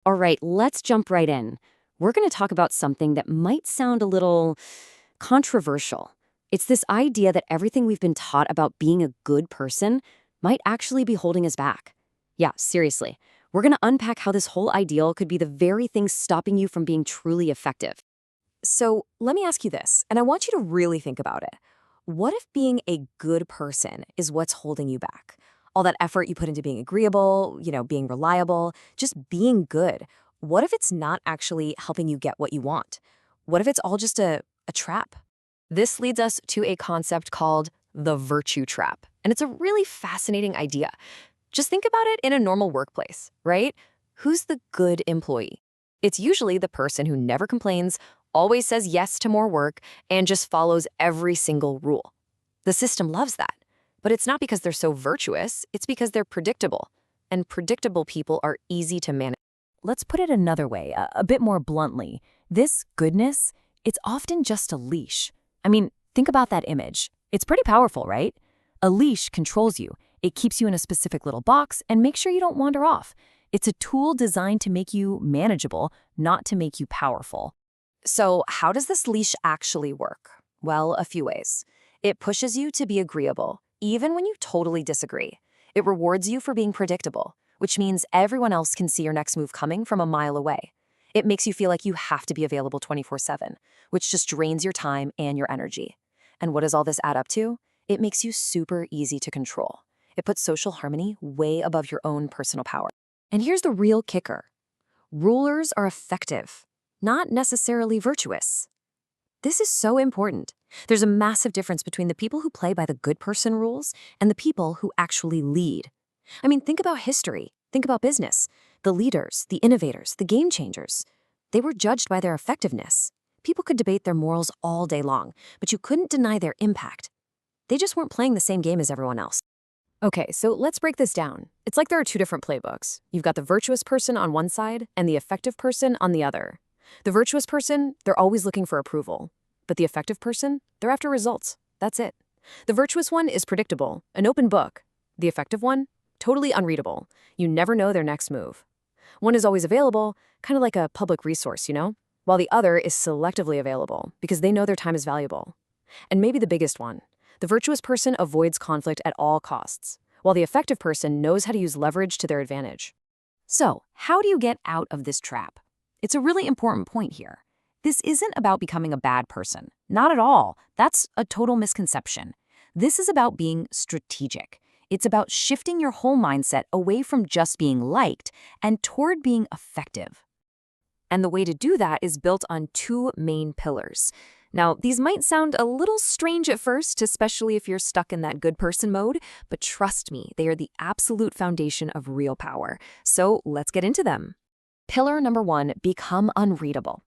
All right, let's jump right in. We're going to talk about something that might sound a little controversial. It's this idea that everything we've been taught about being a good person might actually be holding us back. Yeah, seriously. We're going to unpack how this whole ideal could be the very thing stopping you from being truly effective. So let me ask you this, and I want you to really think about it. What if being a good person is what's holding you back? All that effort you put into being agreeable, being reliable, just being good. What if it's not actually helping you get what you want? What if it's all just a trap? This leads us to a concept called the virtue trap. And it's a really fascinating idea. Just think about it in a normal workplace, right? Who's the good employee? It's usually the person who never complains, always says yes to more work, and just follows every single rule. The system loves that. But it's not because they're so virtuous, it's because they're predictable. And predictable people are easy to manage. Let's put it another way, a bit more bluntly. This goodness, it's often just a leash. I mean, think about that image. It's pretty powerful, right? A leash controls you. It keeps you in a specific little box and makes sure you don't wander off. It's a tool designed to make you manageable, not to make you powerful. So how does this leash actually work? Well, a few ways. It pushes you to be agreeable, even when you totally disagree. It rewards you for being predictable, which means everyone else can see your next move coming from a mile away. It makes you feel like you have to be available 24/7, which just drains your time and your energy. And what does all this add up to? It makes you super easy to control. It puts social harmony way above your own personal power. And here's the real kicker. Rulers are effective, not necessarily virtuous. This is so important. There's a massive difference between the people who play by the good person rules and the people who actually lead. I mean, think about history. Think about business. The leaders, the innovators, the game changers. They were judged by their effectiveness. People could debate their morals all day long, but you couldn't deny their impact. They just weren't playing the same game as everyone else. Okay, so let's break this down. It's like there are two different playbooks. You've got the virtuous person on one side and the effective person on the other. The virtuous person, they're always looking for approval. But the effective person, they're after results. That's it. The virtuous one is predictable, an open book. The effective one, totally unreadable. You never know their next move. One is always available, kind of like a public resource, while the other is selectively available because they know their time is valuable. And maybe the biggest one, the virtuous person avoids conflict at all costs, while the effective person knows how to use leverage to their advantage. So, how do you get out of this trap? It's a really important point here. This isn't about becoming a bad person. Not at all. That's a total misconception. This is about being strategic. It's about shifting your whole mindset away from just being liked and toward being effective. And the way to do that is built on two main pillars. Now, these might sound a little strange at first, especially if you're stuck in that good person mode, but trust me, they are the absolute foundation of real power. So let's get into them. Pillar number one, become unreadable.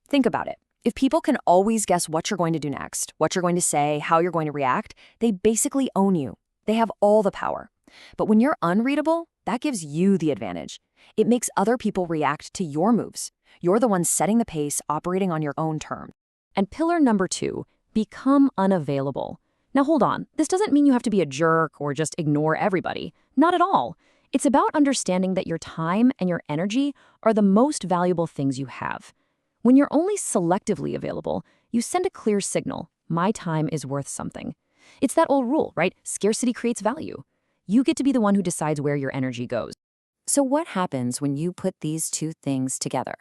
Think about it. If people can always guess what you're going to do next, what you're going to say, how you're going to react, they basically own you. They have all the power. But when you're unreadable, that gives you the advantage. It makes other people react to your moves. You're the one setting the pace, operating on your own terms. And pillar number two, become unavailable. Now hold on, this doesn't mean you have to be a jerk or just ignore everybody. Not at all. It's about understanding that your time and your energy are the most valuable things you have. When you're only selectively available, you send a clear signal, my time is worth something. It's that old rule, right? Scarcity creates value. You get to be the one who decides where your energy goes. So what happens when you put these two things together?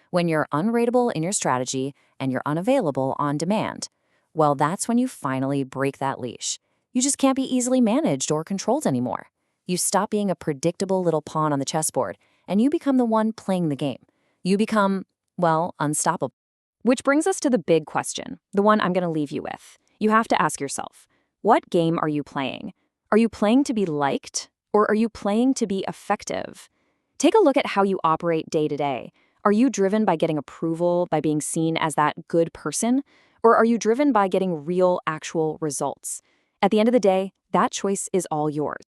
When you're unrateable in your strategy and you're unavailable on demand? Well, that's when you finally break that leash. You just can't be easily managed or controlled anymore. You stop being a predictable little pawn on the chessboard, and you become the one playing the game. You become, well, unstoppable. Which brings us to the big question, the one I'm going to leave you with. You have to ask yourself, what game are you playing? Are you playing to be liked, or are you playing to be effective? Take a look at how you operate day to day. Are you driven by getting approval, by being seen as that good person? Or are you driven by getting real, actual results? At the end of the day, that choice is all yours.